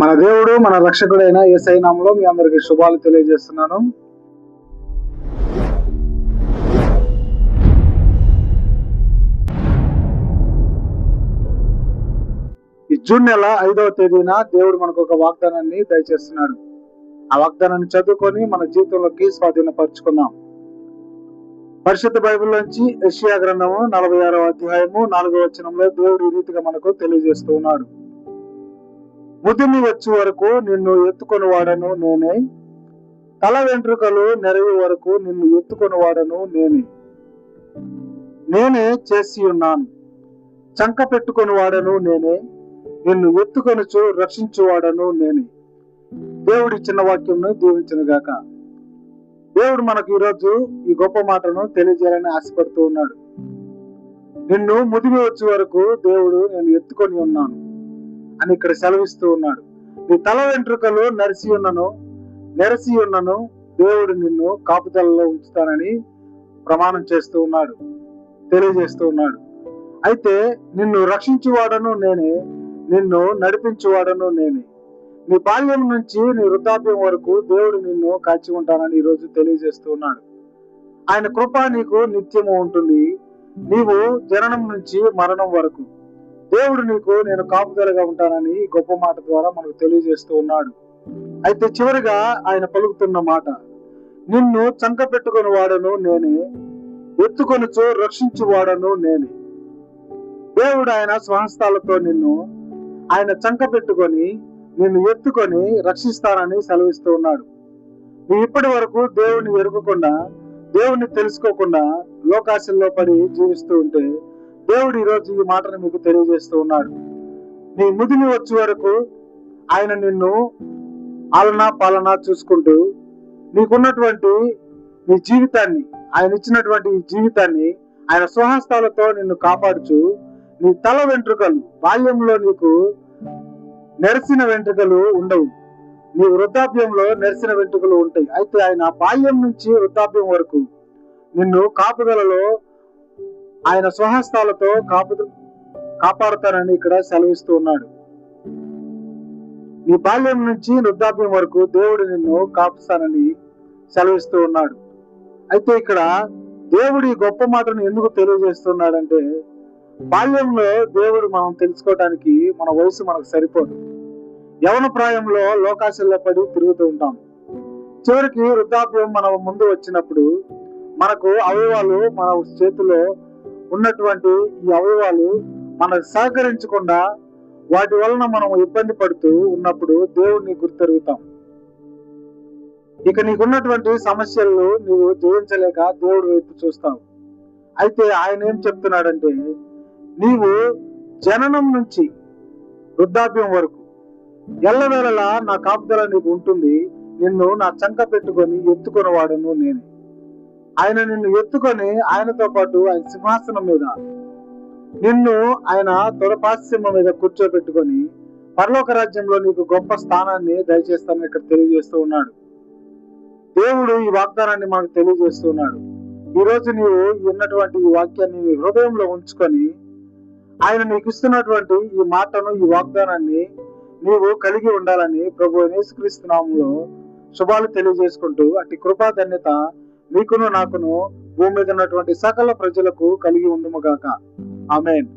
మన దేవుడు మన రక్షకుడైన యేసయ్య నామములో మీ అందరికి శుభాలు తెలియజేస్తున్నాను. ఈ జూన్ నెల 5వ తేదీన దేవుడు మనకు ఒక వాగ్దానాన్ని దయచేస్తున్నాడు. ఆ వాగ్దానాన్ని చదువుకొని మన జీవితంలోకి స్వాధీనపరుచుకుందాం. పరిశుద్ధ బైబిల్లోంచి యెషయా గ్రంథము 46వ అధ్యాయము 4వ వచనంలో దేవుడు ఈ రీతిగా మనకు తెలియజేస్తూ ఉన్నాడు. ముదిమి వచ్చే వరకు నిన్ను ఎత్తుకొని వాడను నేనే, తల వెంట్రుకలు నెరవే వరకు నిన్ను ఎత్తుకొని వాడను నేనే చేసి ఉన్నాను. చంక పెట్టుకొని వాడను నేనే, నిన్ను ఎత్తుకొనుచు రక్షించువాడను నేనే. దేవుడి చిన్న వాక్యంను దీవించును గాక. దేవుడు మనకు ఈరోజు ఈ గొప్ప మాటను తెలియజేయాలని ఆశపడుతూ ఉన్నాడు. నిన్ను ముదిమి వచ్చే వరకు దేవుడు నేను ఎత్తుకొని ఉన్నాను అని ఇక్కడ సెలవిస్తూ ఉన్నాడు. నీ తల వెంట్రుకలు నెరసి ఉన్నను దేవుడు నిన్ను కాపుదలలో ఉంచుతానని ప్రమాణం చేస్తూ ఉన్నాడు, తెలియజేస్తూ ఉన్నాడు. అయితే నిన్ను రక్షించువాడను నేనే, నిన్ను నడిపించువాడను నేనే. నీ బాల్యం నుంచి నీ వృద్ధాప్యం వరకు దేవుడు నిన్ను కాచి ఉంటానని ఈరోజు తెలియజేస్తూ ఉన్నాడు. ఆయన కృప నీకు నిత్యము ఉంటుంది. నీవు జననం నుంచి మరణం వరకు దేవుడు నీకు నేను కాపుదలగా ఉంటానని గొప్ప మాట ద్వారా మనకు తెలియజేస్తూ ఉన్నాడు. అయితే చివరిగా ఆయన పలుకుతున్న మాట, నిన్ను చంక పెట్టుకొని వాడను నేనే, ఎత్తుకొనుచు రక్షించు వాడను నేనే. దేవుడు ఆయన స్వహస్తాలతో నిన్ను ఆయన చంక పెట్టుకొని నిన్ను ఎత్తుకొని రక్షిస్తానని సెలవిస్తూ ఉన్నాడు. నువ్వు ఇప్పటి వరకు దేవుని ఎరుగకుండా, దేవుని తెలుసుకోకుండా లోకాశల్లో పడి జీవిస్తూ ఉంటే దేవుడు ఈరోజు ఈ మాటను మీకు తెలియజేస్తూ ఉన్నాడు. నీ ముదిమి వచ్చే వరకు ఆయన నిన్ను ఆలనా పాలనా చూసుకుంటూ నీకున్నటువంటి నీ జీవితాన్ని, ఆయన ఇచ్చినటువంటి ఈ జీవితాన్ని ఆయన స్వహస్తాలతో నిన్ను కాపాడుచు, నీ తల వెంట్రుకలు బాల్యంలో నీకు నెరసిన వెంట్రుకలు ఉండవు, నీ వృద్ధాప్యంలో నెరసిన వెంట్రుకలు ఉంటాయి. అయితే ఆయన బాల్యం నుంచి వృద్ధాప్యం వరకు నిన్ను కాపుదలలో ఆయన స్వహస్తాలతో కాపాడుతానని ఇక్కడ సెలవిస్తూ ఉన్నాడు. నీ బాల్యం నుంచి వృద్ధాప్యం వరకు దేవుడు నిన్ను కాపుస్తానని సెలవిస్తూ ఉన్నాడు. అయితే ఇక్కడ దేవుడి గొప్ప మాటను ఎందుకు తెలియజేస్తున్నాడంటే, బాల్యంలో దేవుడు మనం తెలుసుకోవటానికి మన వయసు మనకు సరిపోదు. యవన ప్రాయంలో లోకాశల్లో పడి తిరుగుతూ ఉంటాం. చివరికి వృద్ధాప్యం మన ముందు వచ్చినప్పుడు మనకు అవయవాలు మన చేతిలో ఉన్నటువంటి ఈ అవయవాలు మనకు సహకరించకుండా వాటి వలన మనం ఇబ్బంది పడుతూ ఉన్నప్పుడు దేవుడిని గుర్తెరుగుతాం. ఇక నీకున్నటువంటి సమస్యలను నువ్వు జయించలేక దేవుడి వైపు చూస్తావు. అయితే ఆయన ఏం చెప్తున్నాడంటే, నీవు జననం నుంచి వృద్ధాప్యం వరకు ఎల్లవేళలా నా కాపుదల నీకు ఉంటుంది. నిన్ను నా చంక పెట్టుకొని ఎత్తుకొని వాడను నేనే. ఆయన నిన్ను ఎత్తుకొని ఆయనతో పాటు ఆయన సింహాసనం మీద నిన్ను ఆయన తొడపాస్యమ మీద కూర్చోబెట్టుకొని పరలోక రాజ్యంలో నీకు గొప్ప స్థానాన్ని దయచేస్తానని ఇక్కడ తెలియజేస్తూ ఉన్నాడు. దేవుడు ఈ వాగ్దానాన్ని మనకు తెలియజేస్తూ ఉన్నాడు. ఈ రోజు నీవు ఉన్నటువంటి ఈ వాక్యాన్ని నీ హృదయంలో ఉంచుకొని ఆయన నీకు ఇస్తున్నటువంటి ఈ మాటను, ఈ వాగ్దానాన్ని నీవు కలిగి ఉండాలని ప్రభు యేసుక్రీస్తు నామములో శుభాలు తెలియజేసుకుంటూ, అట్టి కృపా ధన్యత మీకును నాకును భూమి మీద ఉన్నటువంటి సకల ప్రజలకు కలిగి ఉండుముగాక. ఆమేన్.